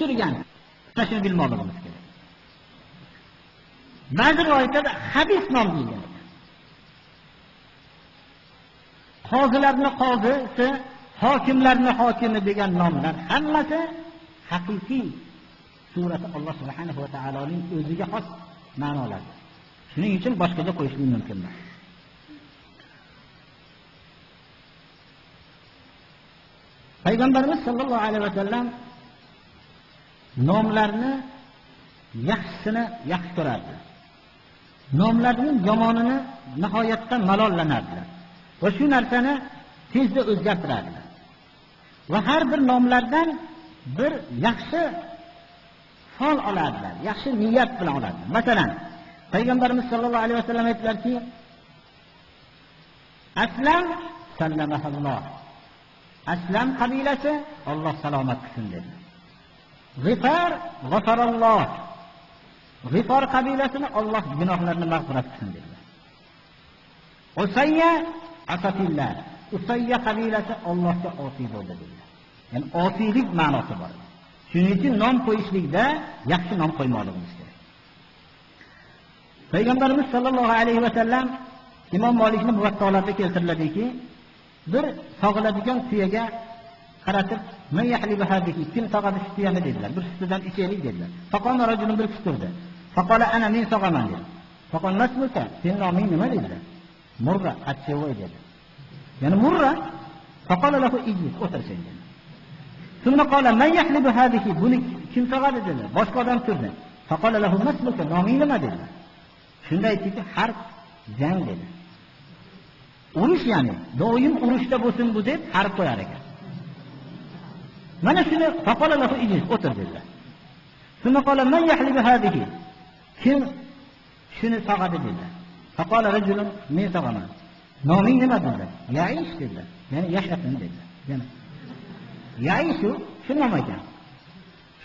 tushirgan. Shuni bilmoqligimiz kerak. Ba'zi rivoyatlarda habis nom deyilgan. Qozilarni qozisi, hokimlarni hokimi degan nomlar hammasi haqiqiy surati Alloh subhanahu va taoloning o'ziga xos ma'nolar. Shuning uchun boshqaga qo'yishning mumkin emas. Payg'ambarimiz sollallohu alayhi va sallam nomlarni yaxshisini yaxshi ko'rardi. Nomlarning yomonini nihoyatda malollanardilar. Va shu narsani tezda o'zgartirardilar. Va har bir nomlardan bir yaxshi fol oladilar, yaxshi niyat bilan oladilar. Masalan, Payg'ambarimiz sollallohu alayhi va sallam aytdilarki, Aslam sallamahalloh. Aslam qabilasi Alloh salomat qilsin dedi. G'ifar g'afaralloh. G'ifar qabilasini Alloh gunohlarini mag'firat qilsin dedi. Usayya asatillah. Usayya qabilasi Allohga osiy bo'ldi dedi. Ya'ni osiylik ma'nosi bor. Shuning uchun nom qo'yishlikda yaxshi nom qo'ymoqligimiz kerak. Payg'ambarimiz sollallohu alayhi va sallam Imom Malikning muvattolariga keltiriladiki, bir sog'iladigan tuyaga qaratib, "Men yahlibu hadiki, kim sog'adi shu tuyani?" dedilar. Bir sutidan ichaylik dedilar. Faqama rajulun bir kishi turdi. Faqala ana men sog'aman dedi. Faqal nasmuka, sen noming nima dedilar? Murra atchevoy dedi. Ya'ni Murra. Faqala lahu ijlis, o'tirsin dedi. Shunda qala "Men yahlibu hadiki, buni kim sog'adi?" dedi. Boshqa odam turdi. Faqala lahu nasmuka, noming nima dedilar. Shunda aytdiki, harb, jang dedi. Urush, ya'ni doim urushda bo'lsin bu deb harb qo'yar ekan. Mana shuni faqala lahu ijlis, o'tir dedilar. Shunda qala "Men yahlibu hadiki, kim shuni sog'adi?" dedi. Faqala rajulun, men sog'aman. Noming nima dedi? Yaish dedilar. Ya'ni yashasin dedilar. Yana Yaishu shu nima ekan?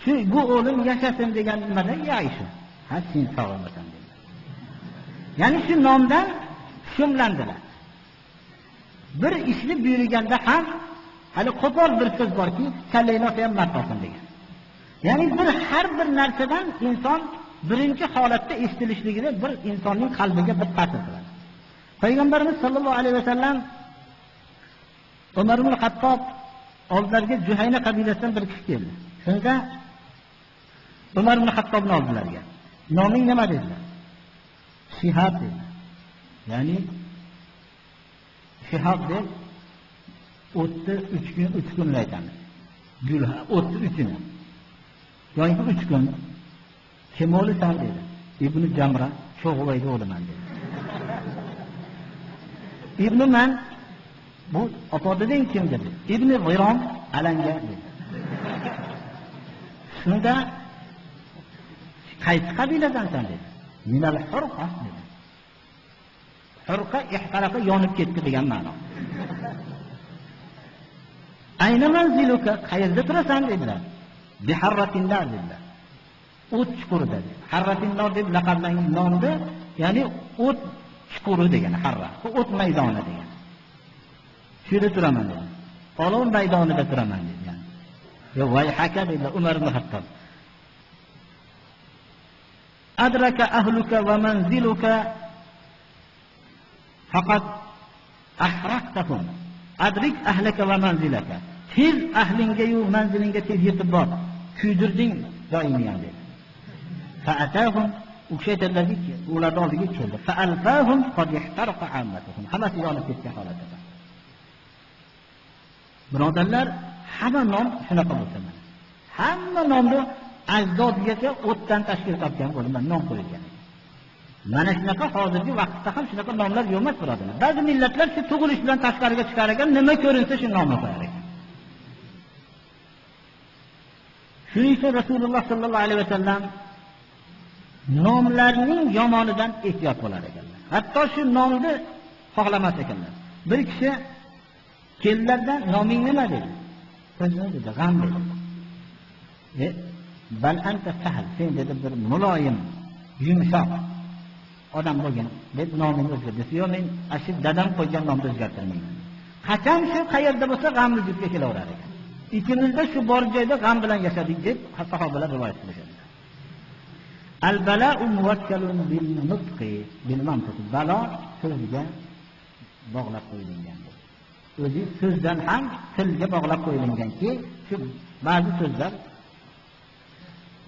Shu bu o'lim yashasin degan nimada Yaishu? Ha, sen sog'amasan dedilar. Ya'ni shu nomdan shumlandilar. Bir ishni buyurganda ham hali qo'pol bir so'z borki, kallaynoq ham martosin degan. Ya'ni har bir narsadan inson birinchi holatda eshitilishligida bir insonning qalbiga bir ta'sir qiladi. Payg'ambarimiz sollallohu alayhi va sallam Umar ibn Xattob oldilariga Juhayna qabilasidan bir kishi keldi. Shunda Umar ibn Xattobni oldilariga. Noming nima dedilar? Shihab dedi. Ya'ni Shihab deb o'tni 3 kun aytamiz. Gulha o'tni 3 kun. Yo'q 3 kun. Kim o'lisan dedi. Ibn Jamra Sho'g'uvayga o'laman dedi. Ibn Man bu otodidin kim dedi? Ibn G'irom alanga dedi. Shunda qaysi qabiladansan dedi? Minal Hurqa dedi. Hurqa ihtaraqa yonib ketdi degan ma'no. Ayna manziluka, qayerda turasan dedilar. Biharratinlar dedilar. O't chuquri dedi. Harratinlar deb laqablangan nomda, ya'ni o't chuquri degan harra. Bu o't maydoni degan. Shunda turaman dedi. Olov maydonida turaman degan. Yo voy haka dedi Umar ibn Xattob. Adraka ahluka va manziluka faqat ahraqtahum. Adrik ahlaka va manzilaka. Tez ahlinga yu manzilingga tez yetib bor. Kuydirding joyingni ham dedi. Fa'atahum ushaytirlarga ularning oldiga keldi. Fa'alfahum qad ihtaraqa ammatuhum. Hammasi yonib ketgan holatda. Birodarlar, hamma nom shunaqa bo'lsa mana. Hamma nomni ajdodgacha o'tdan tashkil topgan bo'lib nom qo'yilgan. Mana shunaqa hozirgi vaqtda ham shunaqa nomlar yo'q emas birodarlar. Ba'zi millatlar shu tug'ilish bilan tashqariga chiqar ekan, nima ko'rinsa shu nomni qo'yar ekan. Shuning uchun Rasululloh sollallohu alayhi vasallam nomlarning yomonidan ehtiyot bo'lar ekanlar. Hatto shu nomni xohlamas ekanlar. Bir kishi kellardan noming nima dedi? O'zini dedi, g'am dedi. Bal anta sahl, sen dedi bir muloyim, yumshoq odam bo'lgan deb nomini o'zgartirdi. Yo'q, men ashid dadam qo'ygan nomni o'zgartirmayman. Qachon shu qayerda bo'lsa g'amli deb kelaverar ekan. ikimizda shu bor joyda g'am bilan yashadik deb sahobalar rivoyat qilishadi. Al-bala'u muwakkalun bil nutqi bil mantiq. Balo so'zga bog'lab qo'yilgan. O'zi so'zdan ham tilga bog'lab qo'yilganki, shu ba'zi so'zlar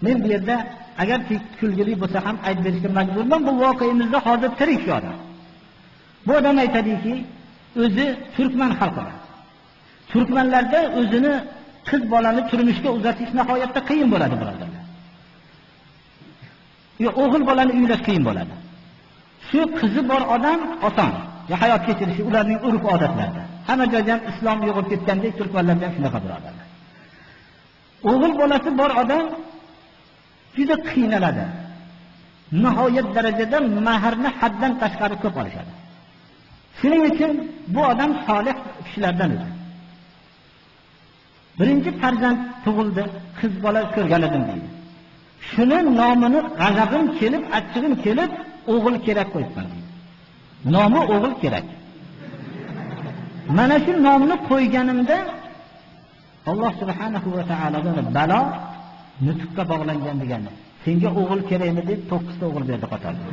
men bu yerda agar kulgili bo'lsa ham aytib berishga majburman. Bu voqeimizda hozir tirik shu odam. Bu odam aytadiki, o'zi turkman xalqidan. Turkmanlarda o'zini qiz bolani turmushga uzatish nihoyatda qiyin bo'ladi, birodarlar. O'g'il bolani uylash qiyin bo'ladi. Shu qizi bor odam oson. Hayot kechirishi ularning urf odatlarida. Hamma joyda ham islom yo'qib ketgandek turkmanlarda ham shunaqa birodarlar. O'g'il bolasi bor odam juda qiynaladi. Nihoyat darajada mahrni haddan tashqari ko'p olishadi. Shuning uchun bu odam solih kishilardan edi. Birinchi farzand tug'ildi, qiz bola ko'rgan edim deydi. Shuni nomini g'azabim kelib, achchig'im kelib, o'g'il kerak qo'yibman deydi. Nomi o'g'il kerak. Mana shu nomni qo'yganimda Alloh subhanahu va taolodan balo nutqqa bog'langan degani. Senga o'g'il kerakmi deb 9 ta o'g'il berdi qatorda.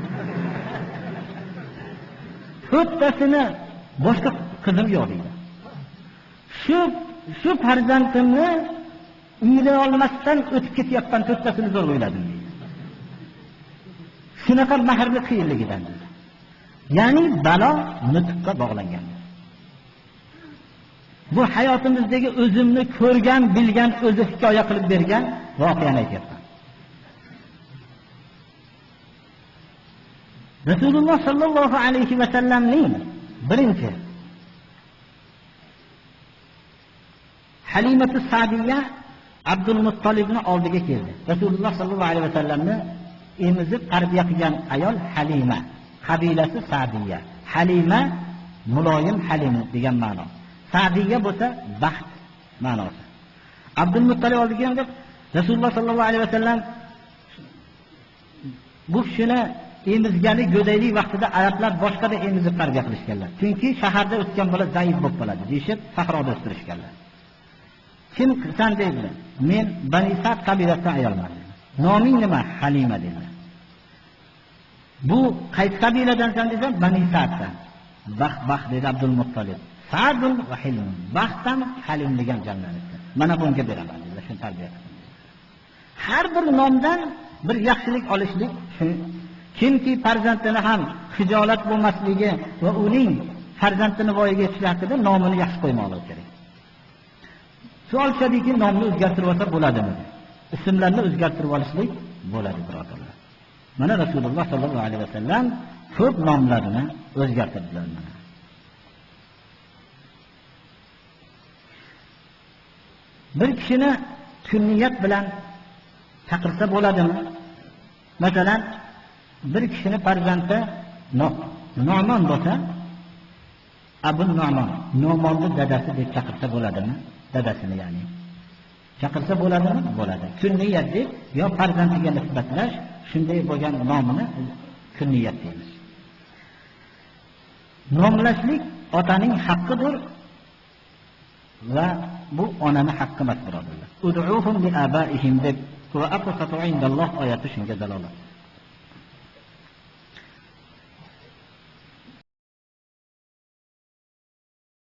To'rttasini boshqa qizim yo'q deydi. Shu farzandimni uylay olmasdan o'tib ketyapman, to'rttasini zo'r o'yladim deydi. Shunaqa mahrli qiyinligidan. Ya'ni balo nutqqa bog'langan. Bu hayotimizdagi o'zimni ko'rgan, bilgan, o'zi hikoya qilib bergan voqeani aytyapman. Rasululloh sallallohu alayhi va sallamning birinchi Halimatu Sa'diya Abdul Muttolibni oldiga keldi. Rasululloh sallallohu alayhi va sallamni emizib tarbiya qilgan ayol Halima, qabilasi Sa'diya. Halima muloyim Halim degan ma'no. Sa'diya bo'lsa baxt ma'nosi. Abdul Muttolib oldiga keldi. Rasululloh sallallohu alayhi va sallam bu kishini emizgani go'daylik vaqtida arablar boshqada emizib tarbiya qilishganlar. Chunki shaharda o'tgan bola zaif bo'lib qoladi, deyshib sahroda o'stirishganlar. Kim san deydi? Men Bani Sa'd qabilasidan ayolman. Noming nima? Halima dedi. Bu qaysi qabiladansan desam, Bani Sa'ddan. Baxt dedi Abdul Muttolib. Sa'dun va Hilm. Baxtdan Halim degan jamlanadi. Mana bunga beraman dedi, shuni tarbiya qildim. Har bir nomdan bir yaxshilik olishlik. Kimki farzandini ham hijolat bo'lmasligi va uning farzandini voyaga yetishligi haqida nomini yaxshi qo'ymoqlik kerak. Savol shadiki nomni o'zgartirib olsa bo'ladimi? Ismlarni o'zgartirib olishlik bo'ladi, birodarlar. Mana Rasululloh sallallohu alayhi vasallam ko'p nomlarini o'zgartirdilar. Bir kishini kunniyat bilan chaqirsa bo'ladimi? Masalan, bir kishini farzandi Nu'man bo'lsa, Abu Nu'man, Nu'manning dadasi deb chaqirsa bo'ladimi? Dadasini ya'ni. Chaqirsa bo'ladimi? Bo'ladi. Kunniyat deb yo farzandiga nisbatlash, shunday bo'lgan nomini kunniyat deymiz. Nomlashlik otaning haqqidir va bu onaning haqqi emas, birodarlar. Ud'uhum li abaihim deb va aqsatu indalloh oyati shunga dalolat.